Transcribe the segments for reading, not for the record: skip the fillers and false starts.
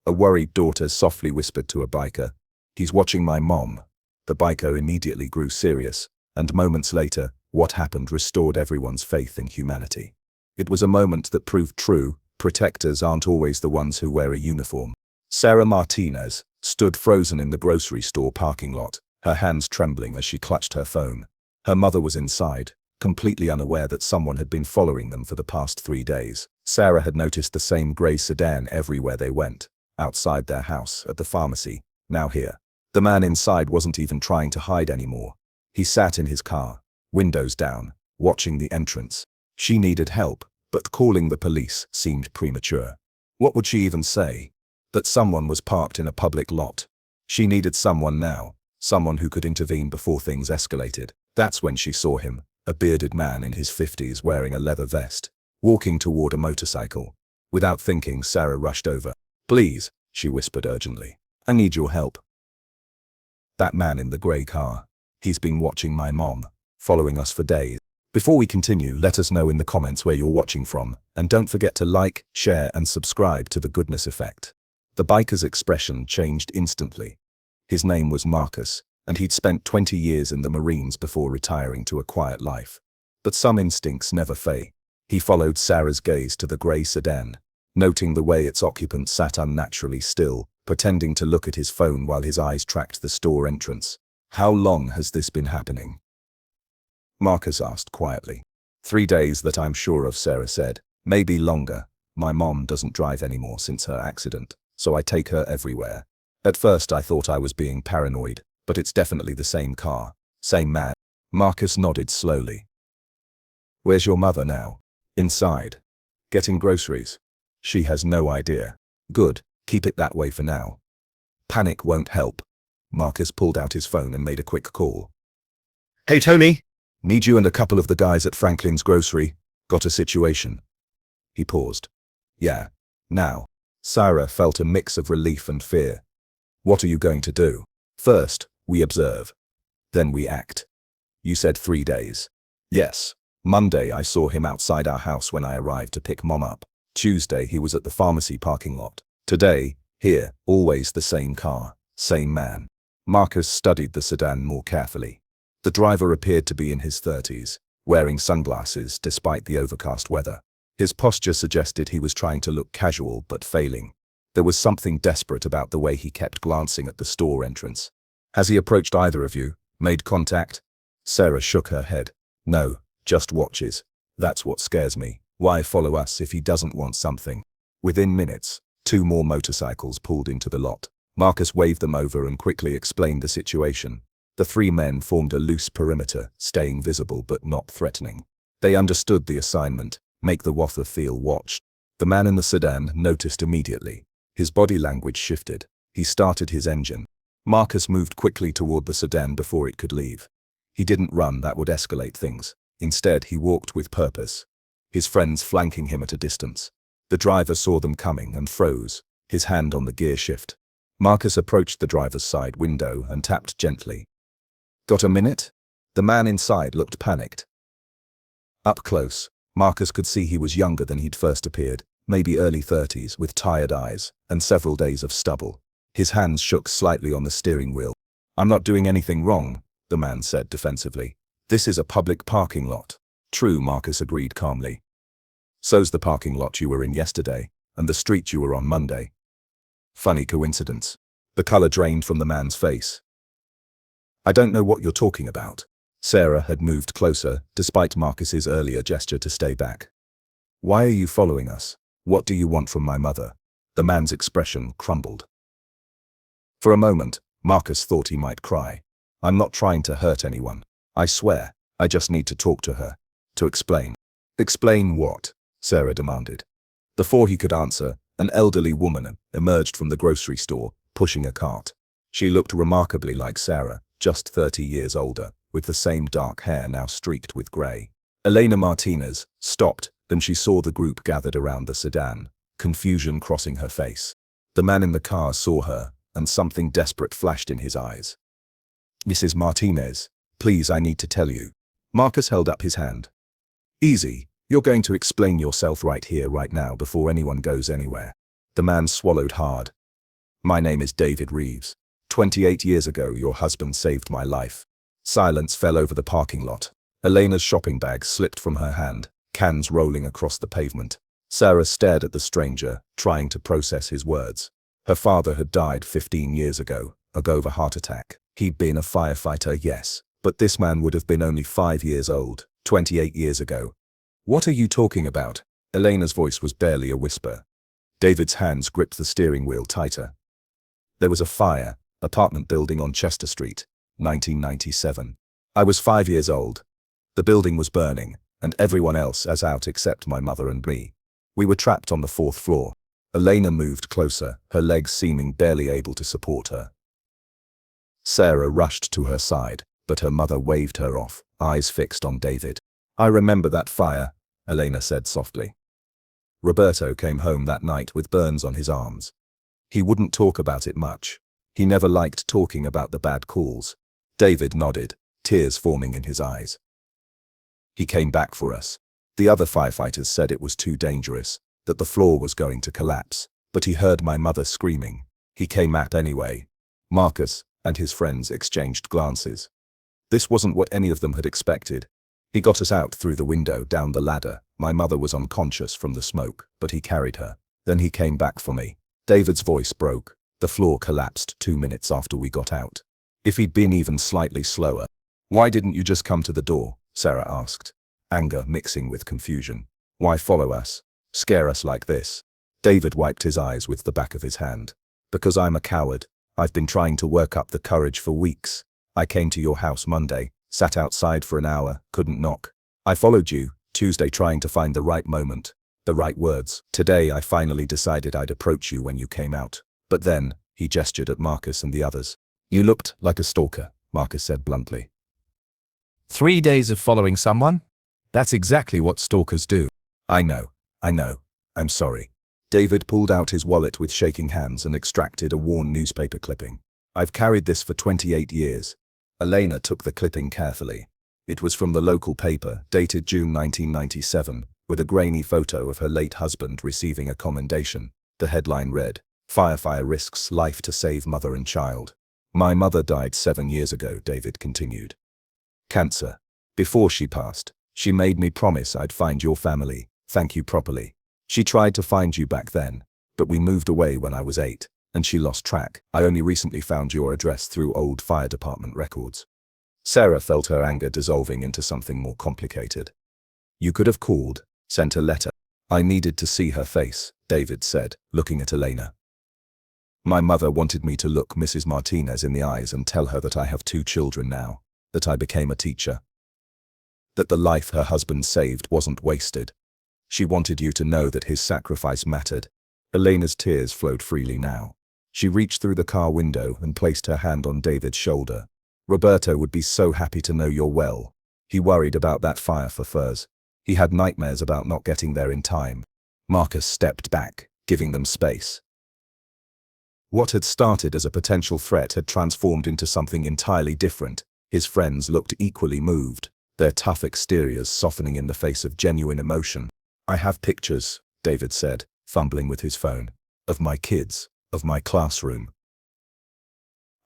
A worried daughter softly whispered to a biker. "He's watching my mom." The biker immediately grew serious, and moments later, what happened restored everyone's faith in humanity. It was a moment that proved true: protectors aren't always the ones who wear a uniform. Sarah Martinez stood frozen in the grocery store parking lot, her hands trembling as she clutched her phone. Her mother was inside, completely unaware that someone had been following them for the past 3 days. Sarah had noticed the same grey sedan everywhere they went, outside their house, at the pharmacy, now here. The man inside wasn't even trying to hide anymore. He sat in his car, windows down, watching the entrance. She needed help, but calling the police seemed premature. What would she even say? That someone was parked in a public lot. She needed someone now, someone who could intervene before things escalated. That's when she saw him, a bearded man in his 50s wearing a leather vest, walking toward a motorcycle. Without thinking, Sarah rushed over. "Please," she whispered urgently. "I need your help." That man in the grey car. He's been watching my mom, following us for days. Before we continue, let us know in the comments where you're watching from, and don't forget to like, share and subscribe to The Goodness Effect. The biker's expression changed instantly. His name was Marcus, and he'd spent 20 years in the Marines before retiring to a quiet life. But some instincts never fade. He followed Sarah's gaze to the grey sedan, noting the way its occupant sat unnaturally still, pretending to look at his phone while his eyes tracked the store entrance. "How long has this been happening?" Marcus asked quietly. 3 days that I'm sure of," Sarah said. "Maybe longer. My mom doesn't drive anymore since her accident, so I take her everywhere. At first I thought I was being paranoid, but it's definitely the same car, same man." Marcus nodded slowly. "Where's your mother now?" "Inside. Getting groceries." "She has no idea." "Good, keep it that way for now. Panic won't help." Marcus pulled out his phone and made a quick call. "Hey Tony, "Need you and a couple of the guys at Franklin's grocery. Got a situation." He paused. "Yeah, now." Sarah felt a mix of relief and fear. "What are you going to do?" "First, we observe. Then we act." "You said 3 days." "Yes. Monday I saw him outside our house when I arrived to pick Mom up. Tuesday he was at the pharmacy parking lot. Today, here, always the same car, same man." Marcus studied the sedan more carefully. The driver appeared to be in his 30s, wearing sunglasses despite the overcast weather. His posture suggested he was trying to look casual but failing. There was something desperate about the way he kept glancing at the store entrance. "Has he approached either of you? Made contact?" Sarah shook her head. "No, just watches. That's what scares me. Why follow us if he doesn't want something?" Within minutes, 2 more motorcycles pulled into the lot. Marcus waved them over and quickly explained the situation. The 3 men formed a loose perimeter, staying visible but not threatening. They understood the assignment: make the Wather feel watched. The man in the sedan noticed immediately. His body language shifted. He started his engine. Marcus moved quickly toward the sedan before it could leave. He didn't run, that would escalate things. Instead, he walked with purpose, his friends flanking him at a distance. The driver saw them coming and froze, his hand on the gear shift. Marcus approached the driver's side window and tapped gently. "Got a minute?" The man inside looked panicked. Up close, Marcus could see he was younger than he'd first appeared, maybe early 30s, with tired eyes and several days of stubble. His hands shook slightly on the steering wheel. "I'm not doing anything wrong," the man said defensively. "This is a public parking lot." "True," Marcus agreed calmly. "So's the parking lot you were in yesterday, and the street you were on Monday." Funny coincidence. The color drained from the man's face. "I don't know what you're talking about." Sarah had moved closer, despite Marcus's earlier gesture to stay back. "Why are you following us? What do you want from my mother?" The man's expression crumbled. For a moment, Marcus thought he might cry. "I'm not trying to hurt anyone. I swear, I just need to talk to her. To explain." "Explain what?" Sarah demanded. Before he could answer, an elderly woman emerged from the grocery store, pushing a cart. She looked remarkably like Sarah, just 30 years older, with the same dark hair now streaked with grey. Elena Martinez stopped, then she saw the group gathered around the sedan, confusion crossing her face. The man in the car saw her, and something desperate flashed in his eyes. "Mrs. Martinez, please, I need to tell you." Marcus held up his hand. "Easy, you're going to explain yourself right here, right now, before anyone goes anywhere." The man swallowed hard. My name is David Reeves. 28 years ago, your husband saved my life. Silence fell over the parking lot. Elena's shopping bag slipped from her hand, cans rolling across the pavement. Sarah stared at the stranger, trying to process his words. Her father had died 15 years ago of a heart attack. He'd been a firefighter, yes, but this man would have been only 5 years old, 28 years ago. What are you talking about? Elena's voice was barely a whisper. David's hands gripped the steering wheel tighter. There was a fire, apartment building on Chester Street, 1997. I was 5 years old. The building was burning, and everyone else was out except my mother and me. We were trapped on the 4th floor. Elena moved closer, her legs seeming barely able to support her. Sarah rushed to her side, but her mother waved her off, eyes fixed on David. I remember that fire, Elena said softly. Roberto came home that night with burns on his arms. He wouldn't talk about it much. He never liked talking about the bad calls. David nodded, tears forming in his eyes. He came back for us. The other firefighters said it was too dangerous, that the floor was going to collapse, but he heard my mother screaming. He came out anyway. Marcus and his friends exchanged glances. This wasn't what any of them had expected. He got us out through the window, down the ladder. My mother was unconscious from the smoke, but he carried her. Then he came back for me. David's voice broke. The floor collapsed 2 minutes after we got out. If he'd been even slightly slower. Why didn't you just come to the door? Sarah asked, anger mixing with confusion. Why follow us? Scare us like this? David wiped his eyes with the back of his hand. Because I'm a coward. I've been trying to work up the courage for weeks. I came to your house Monday, sat outside for an hour, couldn't knock. I followed you, Tuesday, trying to find the right moment, the right words. Today I finally decided I'd approach you when you came out. But then, he gestured at Marcus and the others. You looked like a stalker, Marcus said bluntly. 3 days of following someone? That's exactly what stalkers do. I know. I'm sorry. David pulled out his wallet with shaking hands and extracted a worn newspaper clipping. I've carried this for 28 years. Elena took the clipping carefully. It was from the local paper, dated June 1997, with a grainy photo of her late husband receiving a commendation. The headline read, "Firefighter risks life to save mother and child." My mother died 7 years ago, David continued. Cancer. Before she passed, she made me promise I'd find your family, thank you properly. She tried to find you back then, but we moved away when I was 8, and she lost track. I only recently found your address through old fire department records. Sarah felt her anger dissolving into something more complicated. You could have called, sent a letter. I needed to see her face, David said, looking at Elena. My mother wanted me to look Mrs. Martinez in the eyes and tell her that I have 2 children now, that I became a teacher. That the life her husband saved wasn't wasted. She wanted you to know that his sacrifice mattered. Elena's tears flowed freely now. She reached through the car window and placed her hand on David's shoulder. Roberto would be so happy to know you're well. He worried about that fire for Furs. He had nightmares about not getting there in time. Marcus stepped back, giving them space. What had started as a potential threat had transformed into something entirely different. His friends looked equally moved, their tough exteriors softening in the face of genuine emotion. I have pictures, David said, fumbling with his phone, of my kids, of my classroom.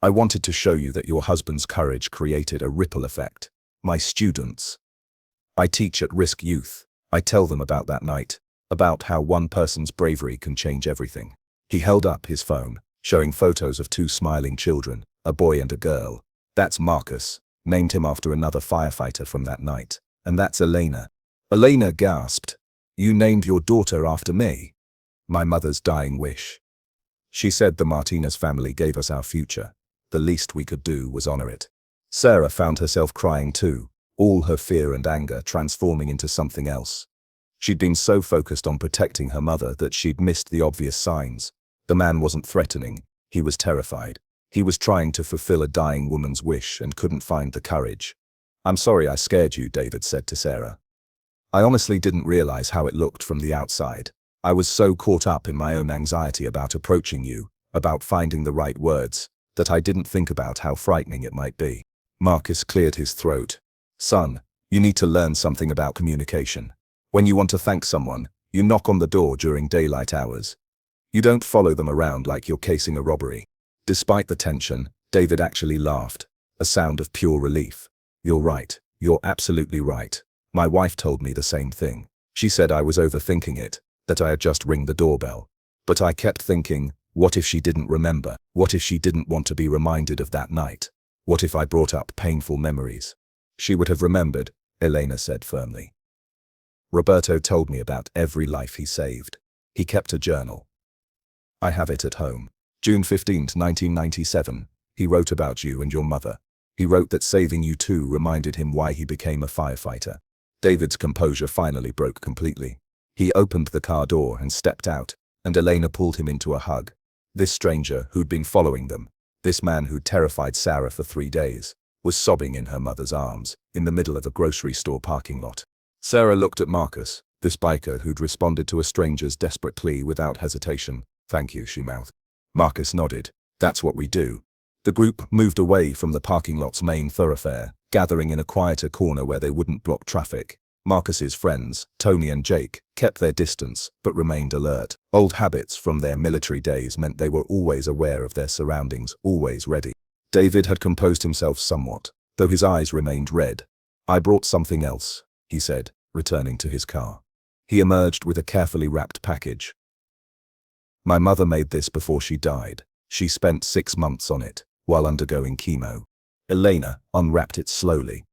I wanted to show you that your husband's courage created a ripple effect. My students. I teach at-risk youth. I tell them about that night, about how one person's bravery can change everything. He held up his phone, showing photos of 2 smiling children, a boy and a girl. That's Marcus, named him after another firefighter from that night. And that's Elena. Elena gasped. You named your daughter after me? My mother's dying wish. She said the Martinez family gave us our future. The least we could do was honor it. Sarah found herself crying too, all her fear and anger transforming into something else. She'd been so focused on protecting her mother that she'd missed the obvious signs. The man wasn't threatening, he was terrified. He was trying to fulfill a dying woman's wish and couldn't find the courage. I'm sorry I scared you, David said to Sarah. I honestly didn't realize how it looked from the outside. I was so caught up in my own anxiety about approaching you, about finding the right words, that I didn't think about how frightening it might be. Marcus cleared his throat. Son, you need to learn something about communication. When you want to thank someone, you knock on the door during daylight hours. You don't follow them around like you're casing a robbery. Despite the tension, David actually laughed, a sound of pure relief. You're right. You're absolutely right. My wife told me the same thing. She said I was overthinking it, that I had just ring the doorbell. But I kept thinking, what if she didn't remember? What if she didn't want to be reminded of that night? What if I brought up painful memories? She would have remembered, Elena said firmly. Roberto told me about every life he saved. He kept a journal. I have it at home. June 15, 1997, he wrote about you and your mother. He wrote that saving you too reminded him why he became a firefighter. David's composure finally broke completely. He opened the car door and stepped out, and Elena pulled him into a hug. This stranger who'd been following them, this man who'd terrified Sarah for 3 days, was sobbing in her mother's arms, in the middle of a grocery store parking lot. Sarah looked at Marcus, this biker who'd responded to a stranger's desperate plea without hesitation. Thank you, she mouthed. Marcus nodded. That's what we do. The group moved away from the parking lot's main thoroughfare, gathering in a quieter corner where they wouldn't block traffic. Marcus's friends, Tony and Jake, kept their distance but remained alert. Old habits from their military days meant they were always aware of their surroundings, always ready. David had composed himself somewhat, though his eyes remained red. I brought something else, he said, returning to his car. He emerged with a carefully wrapped package. My mother made this before she died. She spent 6 months on it, while undergoing chemo. Elena unwrapped it slowly.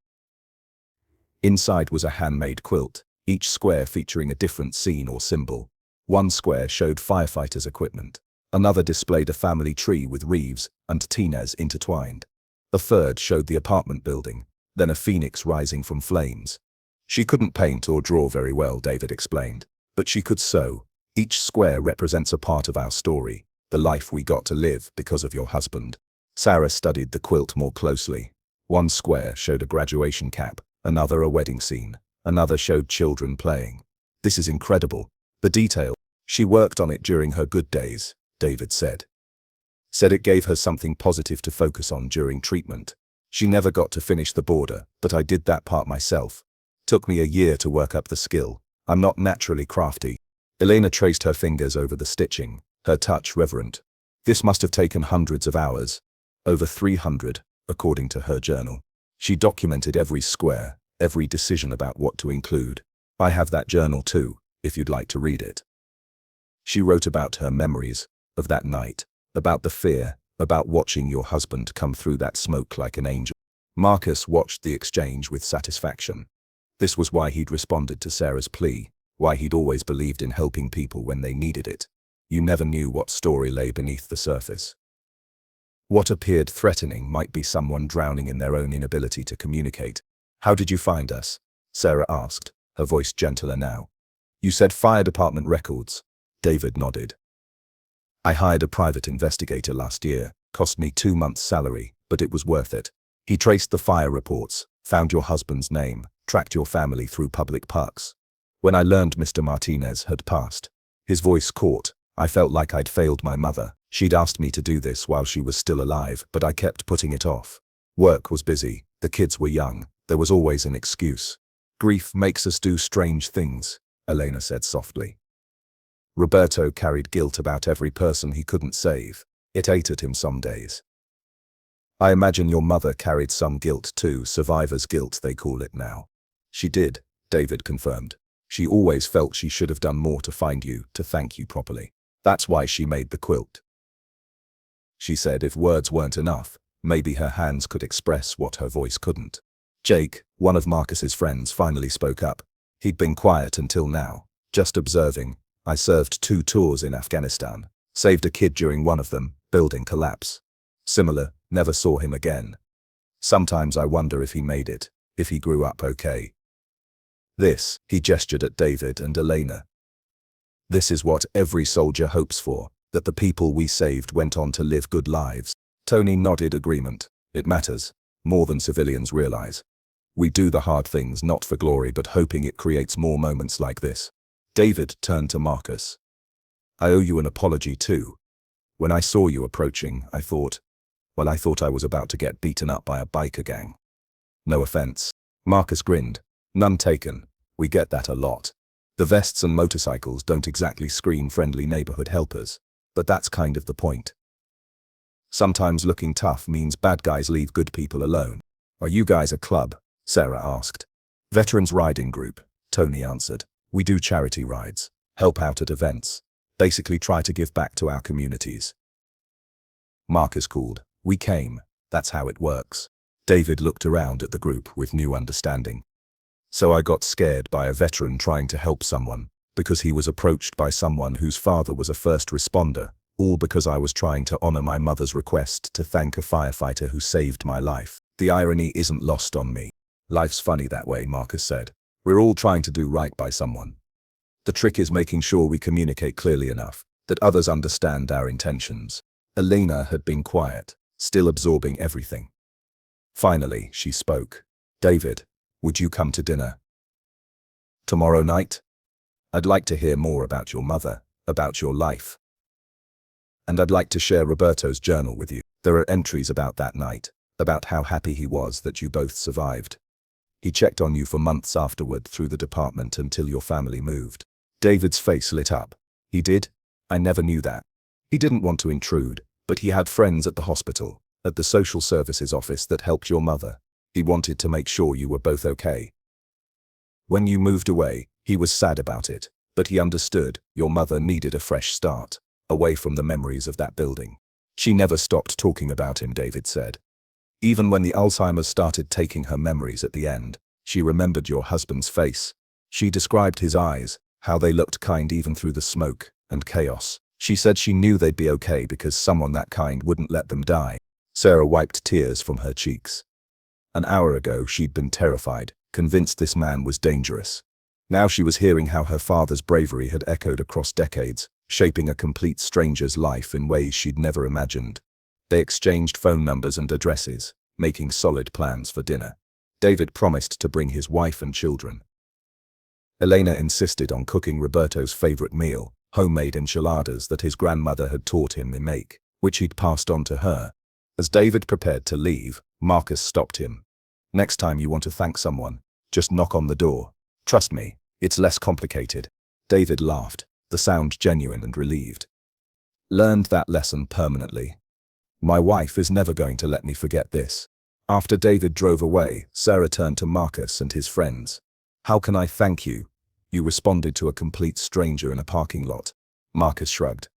Inside was a handmade quilt, each square featuring a different scene or symbol. One square showed firefighters' equipment. Another displayed a family tree with Reeves and Tinez intertwined. A third showed the apartment building, then a phoenix rising from flames. She couldn't paint or draw very well, David explained, but she could sew. Each square represents a part of our story, the life we got to live because of your husband. Sarah studied the quilt more closely. One square showed a graduation cap, another a wedding scene, another showed children playing. This is incredible. The detail. She worked on it during her good days, David said. Said it gave her something positive to focus on during treatment. She never got to finish the border, but I did that part myself. Took me a year to work up the skill. I'm not naturally crafty. Elena traced her fingers over the stitching, her touch reverent. This must have taken hundreds of hours. Over 300, according to her journal. She documented every square, every decision about what to include. I have that journal too, if you'd like to read it. She wrote about her memories of that night, about the fear, about watching your husband come through that smoke like an angel. Marcus watched the exchange with satisfaction. This was why he'd responded to Sarah's plea, why he'd always believed in helping people when they needed it. You never knew what story lay beneath the surface. What appeared threatening might be someone drowning in their own inability to communicate. How did you find us? Sarah asked, her voice gentler now. You said fire department records. David nodded. I hired a private investigator last year, cost me 2 months' salary, but it was worth it. He traced the fire reports, found your husband's name, tracked your family through public parks. When I learned Mr. Martinez had passed, his voice caught. I felt like I'd failed my mother. She'd asked me to do this while she was still alive, but I kept putting it off. Work was busy, the kids were young, there was always an excuse. Grief makes us do strange things, Elena said softly. Roberto carried guilt about every person he couldn't save. It ate at him some days. I imagine your mother carried some guilt too, survivor's guilt they call it now. She did, David confirmed. She always felt she should have done more to find you, to thank you properly. That's why she made the quilt. She said if words weren't enough, maybe her hands could express what her voice couldn't. Jake, one of Marcus's friends, finally spoke up. He'd been quiet until now, just observing. I served 2 tours in Afghanistan, saved a kid during one of them, building collapse. Similar, never saw him again. Sometimes I wonder if he made it, if he grew up okay. This, he gestured at David and Elena. This is what every soldier hopes for, that the people we saved went on to live good lives. Tony nodded agreement. It matters, more than civilians realize. We do the hard things not for glory but hoping it creates more moments like this. David turned to Marcus. I owe you an apology too. When I saw you approaching, I thought I was about to get beaten up by a biker gang. No offense. Marcus grinned. None taken. We get that a lot. The vests and motorcycles don't exactly scream friendly neighborhood helpers. but that's kind of the point. Sometimes looking tough means bad guys leave good people alone. Are you guys a club? Sarah asked. Veterans Riding Group, Tony answered. We do charity rides, help out at events, basically try to give back to our communities. Marcus called. We came. That's how it works. David looked around at the group with new understanding. So I got scared by a veteran trying to help someone, because he was approached by someone whose father was a first responder, all because I was trying to honor my mother's request to thank a firefighter who saved my life. The irony isn't lost on me. Life's funny that way, Marcus said. We're all trying to do right by someone. The trick is making sure we communicate clearly enough, that others understand our intentions. Elena had been quiet, still absorbing everything. Finally, she spoke. David, would you come to dinner? Tomorrow night? I'd like to hear more about your mother, about your life. And I'd like to share Roberto's journal with you. There are entries about that night, about how happy he was that you both survived. He checked on you for months afterward through the department until your family moved. David's face lit up. He did? I never knew that. He didn't want to intrude, but he had friends at the hospital, at the social services office that helped your mother. He wanted to make sure you were both okay. When you moved away, he was sad about it, but he understood your mother needed a fresh start, away from the memories of that building. She never stopped talking about him, David said. Even when the Alzheimer's started taking her memories at the end, she remembered your husband's face. She described his eyes, how they looked kind even through the smoke and chaos. She said she knew they'd be okay because someone that kind wouldn't let them die. Sarah wiped tears from her cheeks. An hour ago she'd been terrified, convinced this man was dangerous. Now she was hearing how her father's bravery had echoed across decades, shaping a complete stranger's life in ways she'd never imagined. They exchanged phone numbers and addresses, making solid plans for dinner. David promised to bring his wife and children. Elena insisted on cooking Roberto's favorite meal, homemade enchiladas that his grandmother had taught him to make, which he'd passed on to her. As David prepared to leave, Marcus stopped him. Next time you want to thank someone, just knock on the door. Trust me, it's less complicated. David laughed, the sound genuine and relieved. Learned that lesson permanently. My wife is never going to let me forget this. After David drove away, Sarah turned to Marcus and his friends. How can I thank you? You responded to a complete stranger in a parking lot. Marcus shrugged.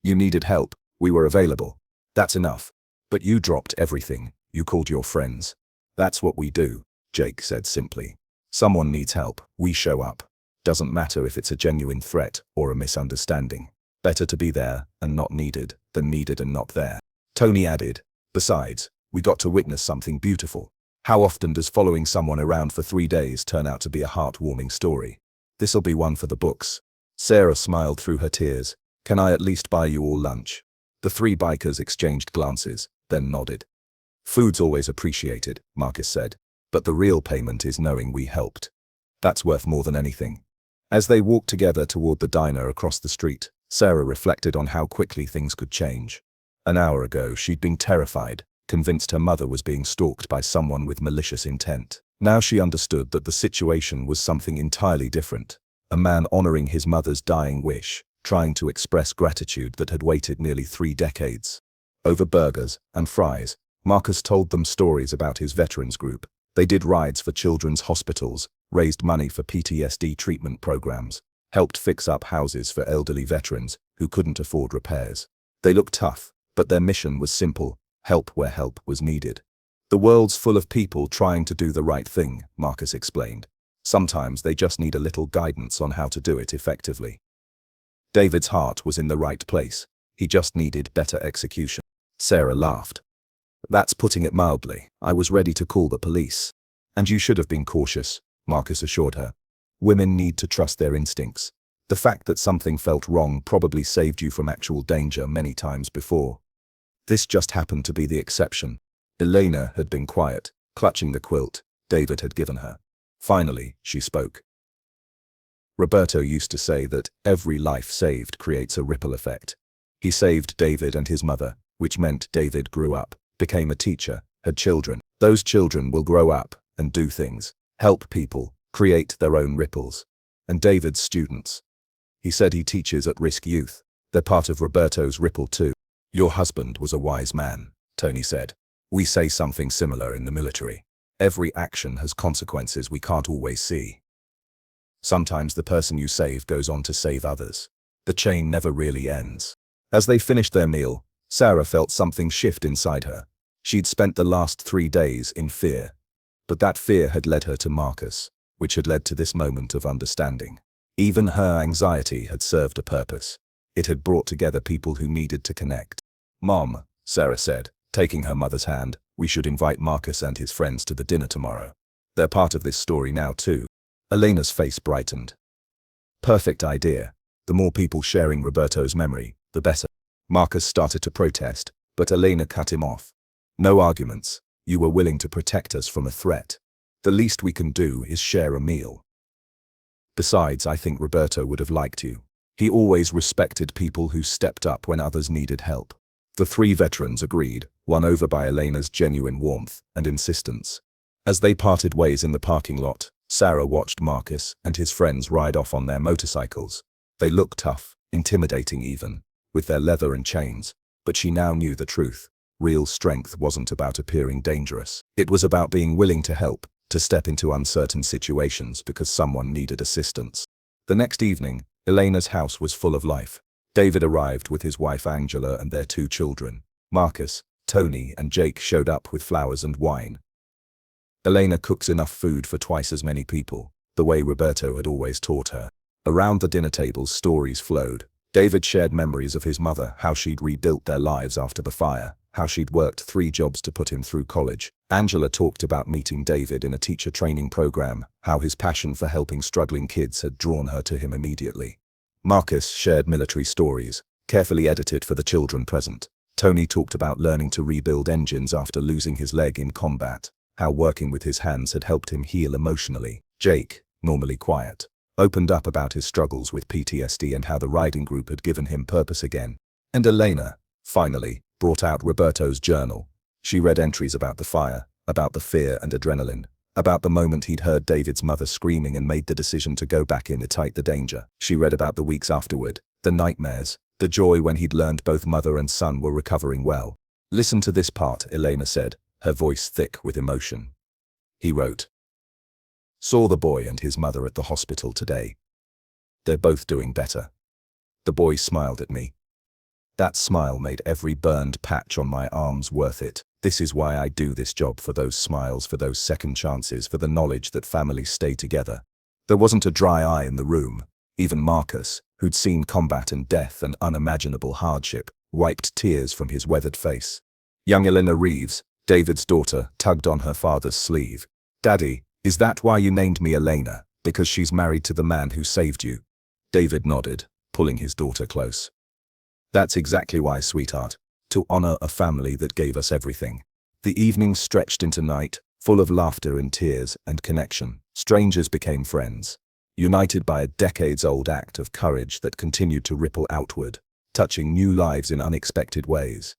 You needed help. We were available. That's enough. But you dropped everything. You called your friends. That's what we do, Jake said simply. Someone needs help. We show up. Doesn't matter if it's a genuine threat or a misunderstanding. Better to be there and not needed than needed and not there. Tony added, besides, we got to witness something beautiful. How often does following someone around for 3 days turn out to be a heartwarming story? This'll be one for the books. Sarah smiled through her tears. Can I at least buy you all lunch? The three bikers exchanged glances, then nodded. Food's always appreciated, Marcus said, but the real payment is knowing we helped. That's worth more than anything. As they walked together toward the diner across the street, Sarah reflected on how quickly things could change. An hour ago, she'd been terrified, convinced her mother was being stalked by someone with malicious intent. Now she understood that the situation was something entirely different. A man honoring his mother's dying wish, trying to express gratitude that had waited nearly 3 decades. Over burgers and fries, Marcus told them stories about his veterans group. They did rides for children's hospitals, raised money for PTSD treatment programs, helped fix up houses for elderly veterans who couldn't afford repairs. They looked tough, but their mission was simple: help where help was needed. The world's full of people trying to do the right thing, Marcus explained. Sometimes they just need a little guidance on how to do it effectively. David's heart was in the right place. He just needed better execution. Sarah laughed. That's putting it mildly. I was ready to call the police. And you should have been cautious, Marcus assured her. Women need to trust their instincts. The fact that something felt wrong probably saved you from actual danger many times before. This just happened to be the exception. Elena had been quiet, clutching the quilt David had given her. Finally, she spoke. Roberto used to say that every life saved creates a ripple effect. He saved David and his mother, which meant David grew up, became a teacher, had children. Those children will grow up and do things, help people, create their own ripples. And David's students. He said he teaches at-risk youth. They're part of Roberto's ripple too. Your husband was a wise man, Tony said. We say something similar in the military. Every action has consequences we can't always see. Sometimes the person you save goes on to save others. The chain never really ends. As they finished their meal, Sarah felt something shift inside her. She'd spent the last 3 days in fear. But that fear had led her to Marcus, which had led to this moment of understanding. Even her anxiety had served a purpose. It had brought together people who needed to connect. Mom, Sarah said, taking her mother's hand, we should invite Marcus and his friends to the dinner tomorrow. They're part of this story now too. Elena's face brightened. Perfect idea. The more people sharing Roberto's memory, the better. Marcus started to protest, but Elena cut him off. No arguments. You were willing to protect us from a threat. The least we can do is share a meal. Besides, I think Roberto would have liked you. He always respected people who stepped up when others needed help. The 3 veterans agreed, won over by Elena's genuine warmth and insistence. As they parted ways in the parking lot, Sarah watched Marcus and his friends ride off on their motorcycles. They looked tough, intimidating even, with their leather and chains, but she now knew the truth. Real strength wasn't about appearing dangerous. It was about being willing to help, to step into uncertain situations because someone needed assistance. The next evening, Elena's house was full of life. David arrived with his wife Angela and their 2 children. Marcus, Tony, and Jake showed up with flowers and wine. Elena cooked enough food for twice as many people, the way Roberto had always taught her. Around the dinner table, stories flowed. David shared memories of his mother, how she'd rebuilt their lives after the fire, how she'd worked 3 jobs to put him through college. Angela talked about meeting David in a teacher training program, how his passion for helping struggling kids had drawn her to him immediately. Marcus shared military stories, carefully edited for the children present. Tony talked about learning to rebuild engines after losing his leg in combat, how working with his hands had helped him heal emotionally. Jake, normally quiet, opened up about his struggles with PTSD and how the riding group had given him purpose again. And Elena, finally, brought out Roberto's journal. She read entries about the fire, about the fear and adrenaline, about the moment he'd heard David's mother screaming and made the decision to go back in to fight the danger. She read about the weeks afterward, the nightmares, the joy when he'd learned both mother and son were recovering well. Listen to this part, Elena said, her voice thick with emotion. He wrote, saw the boy and his mother at the hospital today. They're both doing better. The boy smiled at me. That smile made every burned patch on my arms worth it. This is why I do this job, for those smiles, for those second chances, for the knowledge that families stay together. There wasn't a dry eye in the room. Even Marcus, who'd seen combat and death and unimaginable hardship, wiped tears from his weathered face. Young Elena Reeves, David's daughter, tugged on her father's sleeve. Daddy, is that why you named me Elena? Because she's married to the man who saved you? David nodded, pulling his daughter close. That's exactly why, sweetheart. To honor a family that gave us everything. The evening stretched into night, full of laughter and tears and connection. Strangers became friends, united by a decades-old act of courage that continued to ripple outward, touching new lives in unexpected ways.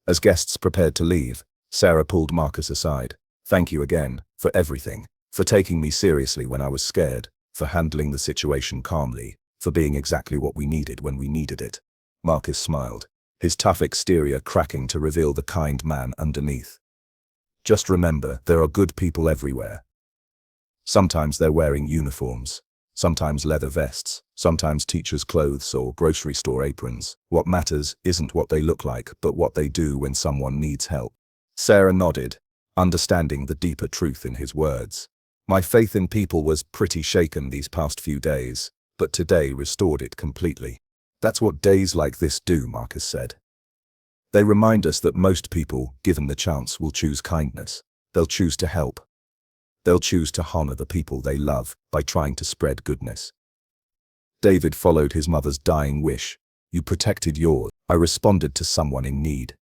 As guests prepared to leave, Sarah pulled Marcus aside. Thank you again, for everything, for taking me seriously when I was scared, for handling the situation calmly, for being exactly what we needed when we needed it. Marcus smiled, his tough exterior cracking to reveal the kind man underneath. Just remember, there are good people everywhere. Sometimes they're wearing uniforms, sometimes leather vests, sometimes teachers' clothes or grocery store aprons. What matters isn't what they look like, but what they do when someone needs help. Sarah nodded, understanding the deeper truth in his words. My faith in people was pretty shaken these past few days, but today restored it completely. That's what days like this do, Marcus said. They remind us that most people, given the chance, will choose kindness. They'll choose to help. They'll choose to honor the people they love by trying to spread goodness. David followed his mother's dying wish. You protected yours. I responded to someone in need.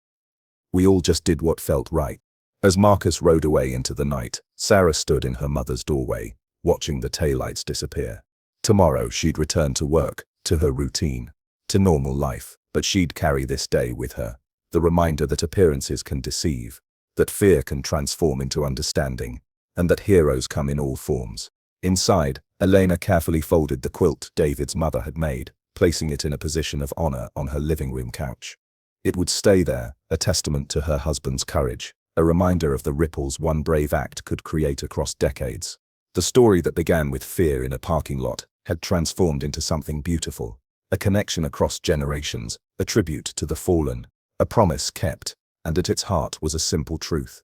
We all just did what felt right. As Marcus rode away into the night, Sarah stood in her mother's doorway, watching the taillights disappear. Tomorrow she'd return to work, to her routine, to normal life, but she'd carry this day with her. The reminder that appearances can deceive, that fear can transform into understanding, and that heroes come in all forms. Inside, Elena carefully folded the quilt David's mother had made, placing it in a position of honor on her living room couch. It would stay there, a testament to her husband's courage, a reminder of the ripples one brave act could create across decades. The story that began with fear in a parking lot had transformed into something beautiful, a connection across generations, a tribute to the fallen, a promise kept, and at its heart was a simple truth.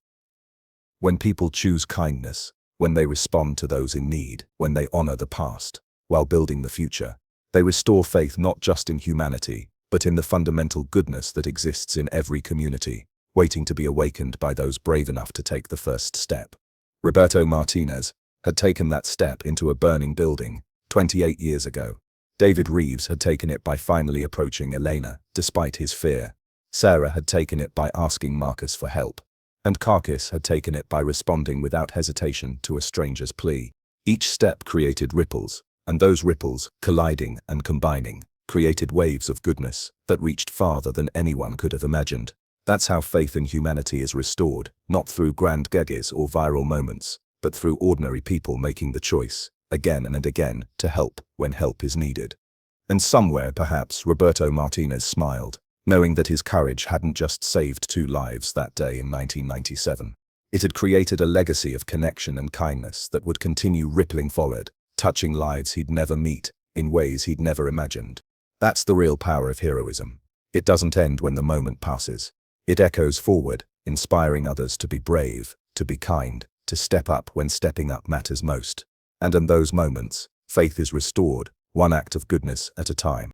When people choose kindness, when they respond to those in need, when they honor the past, while building the future, they restore faith not just in humanity, but in the fundamental goodness that exists in every community, waiting to be awakened by those brave enough to take the first step. Roberto Martinez had taken that step into a burning building 28 years ago. David Reeves had taken it by finally approaching Elena, despite his fear. Sarah had taken it by asking Marcus for help. And Karkis had taken it by responding without hesitation to a stranger's plea. Each step created ripples, and those ripples, colliding and combining, created waves of goodness that reached farther than anyone could have imagined. That's how faith in humanity is restored, not through grand gestures or viral moments, but through ordinary people making the choice, again and again, to help when help is needed. And somewhere, perhaps, Roberto Martinez smiled, knowing that his courage hadn't just saved 2 lives that day in 1997. It had created a legacy of connection and kindness that would continue rippling forward, touching lives he'd never meet, in ways he'd never imagined. That's the real power of heroism. It doesn't end when the moment passes. It echoes forward, inspiring others to be brave, to be kind, to step up when stepping up matters most. And in those moments, faith is restored, one act of goodness at a time.